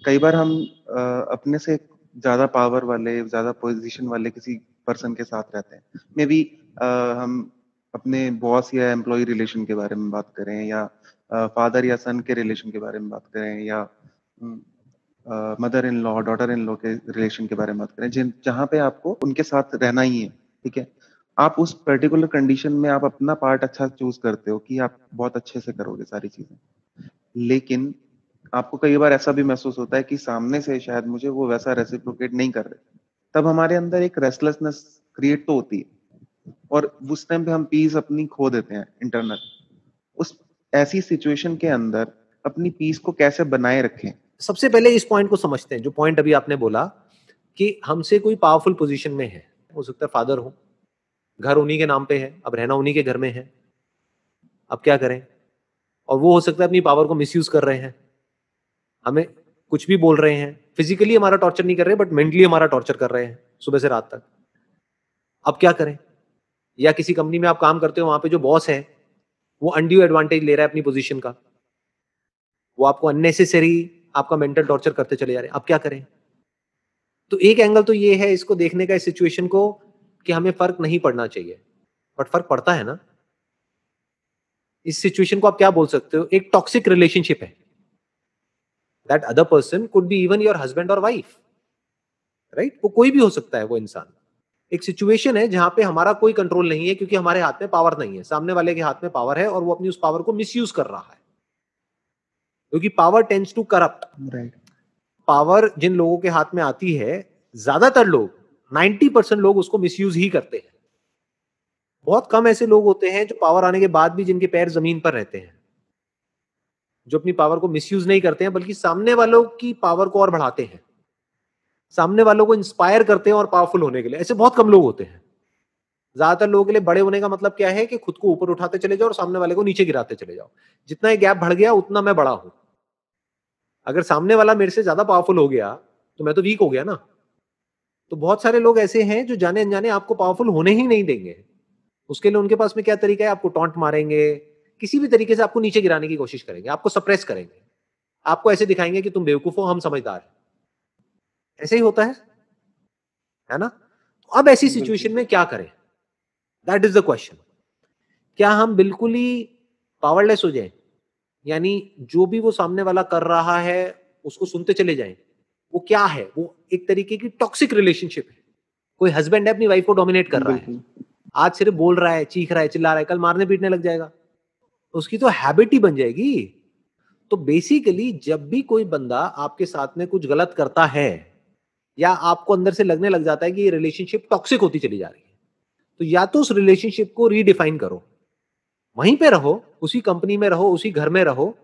कई बार हम अपने से ज़्यादा पावर वाले, ज़्यादा पोज़ीशन वाले किसी पर्सन के साथ रहते हैं। मेबी हम अपने बॉस या एम्प्लॉयी रिलेशन के बारे में बात करें या फादर या सन के रिलेशन के बारे में बात करें या mother in law, daughter in law के रिलेशन के बारे में बात करें, जहाँ पे आपको उनके साथ रहना ही है, ठीक है? आप उस पर्टिकुलर कंडीशन में आप अपना पार्ट अच्छा चूज़ करते हो कि आप बहुत अच्छे से करोगे सारी चीज़ें। लेकिन आपको कई बार ऐसा भी महसूस होता है कि सामने से शायद मुझे वो वैसा रेसिप्रोकेट नहीं कर रहे। तब हमारे अंदर एक रेस्टलेसनेस क्रिएट तो होती है और उस टाइम पे हम पीस अपनी खो देते हैं इंटरनल। उस ऐसी सिचुएशन के अंदर अपनी पीस को कैसे बनाए रखें? सबसे पहले इस पॉइंट को समझते हैं, जो पॉइंट अभी आपने बोला कि हमसे कोई पावरफुल पोजीशन में है, हो सकता है फादर हो, घर उन्हीं के नाम पे है, अब रहना उन्हीं के घर में है, अब क्या करें? और वो हो सकता है अपनी पावर को मिसयूज कर रहे हैं, हमें कुछ भी बोल रहे हैं, फिजिकली हमारा टॉर्चर नहीं कर रहे बट मेंटली हमारा टॉर्चर कर रहे हैं सुबह से रात तक। अब क्या करें? या किसी कंपनी में आप काम करते हो, वहां पे जो बॉस है वो अनड्यू एडवांटेज ले रहा है अपनी पोजीशन का, वो आपको अननेसेसरी आपका मेंटल टॉर्चर करते चले जा रहे हैं। अब क्या करें? तो एक एंगल तो ये है इसको देखने का, इस सिचुएशन को, कि हमें फर्क नहीं पड़ना चाहिए, बट फर्क पड़ता है ना। इस सिचुएशन को आप क्या बोल सकते हो? एक टॉक्सिक रिलेशनशिप है। That other person could be even your husband और वाइफ, राइट? वो कोई भी हो सकता है वो इंसान। एक सिचुएशन है जहां पे हमारा कोई कंट्रोल नहीं है, क्योंकि हमारे हाथ में पावर नहीं है, सामने वाले के हाथ में पावर है और वो अपनी उस पावर को मिसयूज कर रहा है, क्योंकि power tends to corrupt. Right. Power जिन लोगों के हाथ में आती है, ज्यादातर लोग, 90% लोग उसको मिसयूज ही करते हैं। बहुत कम ऐसे लोग होते हैं जो पावर आने के बाद भी जिनके पैर जमीन पर रहते हैं, जो अपनी पावर को मिसयूज नहीं करते हैं, बल्कि सामने वालों की पावर को और बढ़ाते हैं, सामने वालों को इंस्पायर करते हैं और पावरफुल होने के लिए। ऐसे बहुत कम लोग होते हैं। ज्यादातर लोगों के लिए बड़े होने का मतलब क्या है कि खुद को ऊपर उठाते चले जाओ और सामने वाले को नीचे गिराते चले जाओ। जितना ये गैप बढ़ गया उतना मैं बड़ा हूं। अगर सामने वाला मेरे से ज्यादा पावरफुल हो गया तो मैं तो वीक हो गया ना। तो बहुत सारे लोग ऐसे हैं जो जाने अनजाने आपको पावरफुल होने ही नहीं देंगे। उसके लिए उनके पास में क्या तरीका है? आपको टॉन्ट मारेंगे, किसी भी तरीके से आपको नीचे गिराने की कोशिश करेंगे, आपको सप्रेस करेंगे, आपको ऐसे दिखाएंगे कि तुम बेवकूफ हो, हम समझदार हैं। ऐसे ही होता है ना? तो अब ऐसी बिल्कुल। सिचुएशन में क्या करें? That is the question. क्या हम बिल्कुल ही पावरलेस हो जाएं, यानी जो भी वो सामने वाला कर रहा है उसको सुनते चले जाएं? वो क्या है? वो एक तरीके की टॉक्सिक रिलेशनशिप है। कोई हस्बैंड है अपनी वाइफ को डोमिनेट कर रहा है, बिल्कुल। आज सिर्फ बोल रहा है, चीख रहा है, चिल्ला रहा है, कल मारने पीटने लग जाएगा, उसकी तो हैबिट ही बन जाएगी। तो बेसिकली जब भी कोई बंदा आपके साथ में कुछ गलत करता है, या आपको अंदर से लगने लग जाता है कि ये रिलेशनशिप टॉक्सिक होती चली जा रही है, तो या तो उस रिलेशनशिप को रीडिफाइन करो, वहीं पे रहो, उसी कंपनी में रहो, उसी घर में रहो,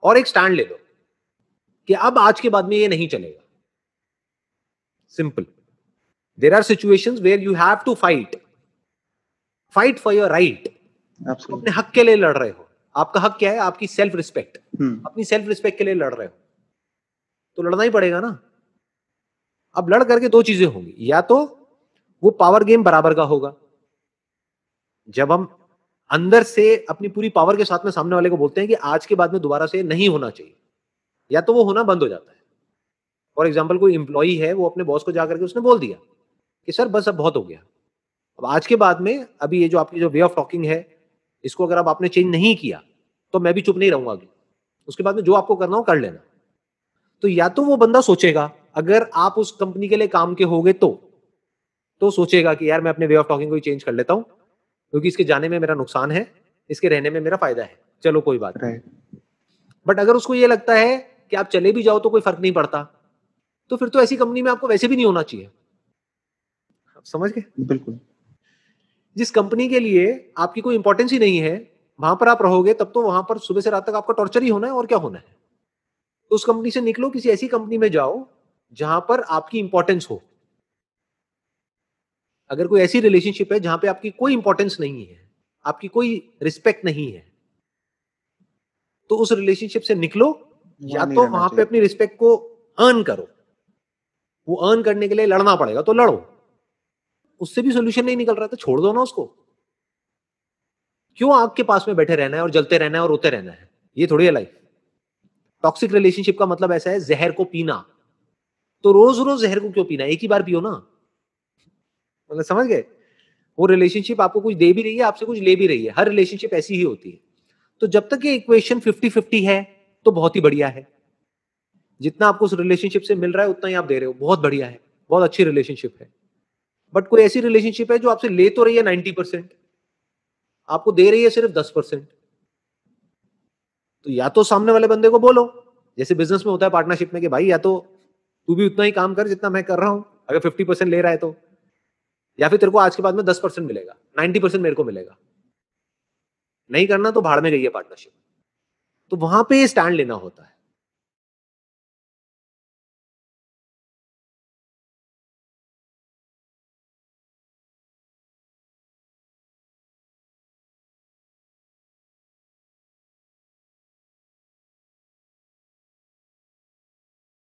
और एक स्टैंड ले लो कि अब आज के बाद में ये नहीं चलेगा। Simple. There are situations where you have to fight for your right. तुम अपने एब्सोल्युटली। हक के लिए लड़ रहे हो। आपका हक क्या है? आपकी सेल्फ रिस्पेक्ट। हुँ। अपनी सेल्फ रिस्पेक्ट के लिए लड़ रहे हो, तो लड़ना ही पड़ेगा ना। अब लड़ करके दो चीजें होंगी, या तो वो पावर गेम बराबर का होगा, जब हम अंदर से अपनी पूरी पावर के साथ में सामने वाले को बोलते हैं कि आज के बाद में दोबारा से नहीं होना चाहिए, या तो वो होना बंद हो जाता है। फॉर एग्जाम्पल, कोई इंप्लॉई है, वो अपने बॉस को जाकर के उसने बोल दिया कि सर बस अब बहुत हो गया, अब आज के बाद में, अभी ये जो आपकी जो वे ऑफ टॉकिंग है, इसको अगर अब आपने चेंज नहीं किया तो मैं भी चुप नहीं रहूंगा अभी, उसके बाद में जो आपको करना हो कर लेना। तो या तो वो बंदा सोचेगा, अगर आप उस कंपनी के लिए काम के होगे तो सोचेगा कि यार मैं अपने वे ऑफ टॉकिंग को ही चेंज कर लेता हूं, क्योंकि इसके जाने में मेरा नुकसान है, इसके रहने में मेरा फायदा है, चलो कोई बात नहीं। राइट। बट अगर उसको ये लगता है कि आप चले भी जाओ तो कोई फर्क नहीं पड़ता, तो फिर तो ऐसी कंपनी में आपको वैसे भी नहीं होना चाहिए। आप समझ गए? बिल्कुल। जिस कंपनी के लिए आपकी कोई इंपॉर्टेंस ही नहीं है, वहां पर आप रहोगे तब तो वहां पर सुबह से रात तक आपका टॉर्चर ही होना है, और क्या होना है। तो उस कंपनी से निकलो, किसी ऐसी कंपनी में जाओ जहां पर आपकी इंपॉर्टेंस हो। अगर कोई ऐसी रिलेशनशिप है जहां पे आपकी कोई इंपॉर्टेंस नहीं है, आपकी कोई रिस्पेक्ट नहीं है, तो उस रिलेशनशिप से निकलो, या वहाँ नहीं तो रहना वहां पे चाहिए। अपनी रिस्पेक्ट को अर्न करो। वो अर्न करने के लिए लड़ना पड़ेगा तो लड़ो, उससे भी सोल्यूशन नहीं निकल रहा तो छोड़ दो ना उसको। क्यों आग के पास में बैठे रहना है और जलते रहना है और रोते रहना है? ये थोड़ी है लाइफ। टॉक्सिक रिलेशनशिप का मतलब ऐसा है जहर को पीना। तो रोज रोज जहर को क्यों पीना, एक ही बार पियो ना। मतलब समझ गए, वो रिलेशनशिप आपको कुछ दे भी रही है, आपसे कुछ ले भी रही है, हर रिलेशनशिप ऐसी ही होती है। तो जब तक ये इक्वेशन 50-50 है तो बहुत ही बढ़िया है। जितना आपको उस रिलेशनशिप से मिल रहा है उतना ही आप दे रहे हो, बहुत बढ़िया है, बहुत अच्छी रिलेशनशिप है। बट कोई ऐसी रिलेशनशिप है जो आपसे ले तो रही है 90%, आपको दे रही है सिर्फ 10%, तो या तो सामने वाले बंदे को बोलो, जैसे बिजनेस में होता है पार्टनरशिप में, कि भाई या तो तू भी उतना ही काम कर जितना मैं कर रहा हूं, अगर 50% ले रहा है तो, या फिर तेरे को आज के बाद में 10% मिलेगा, 90% मेरे को मिलेगा। नहीं करना तो भाड़ में गई है पार्टनरशिप। तो वहां पे स्टैंड लेना होता है।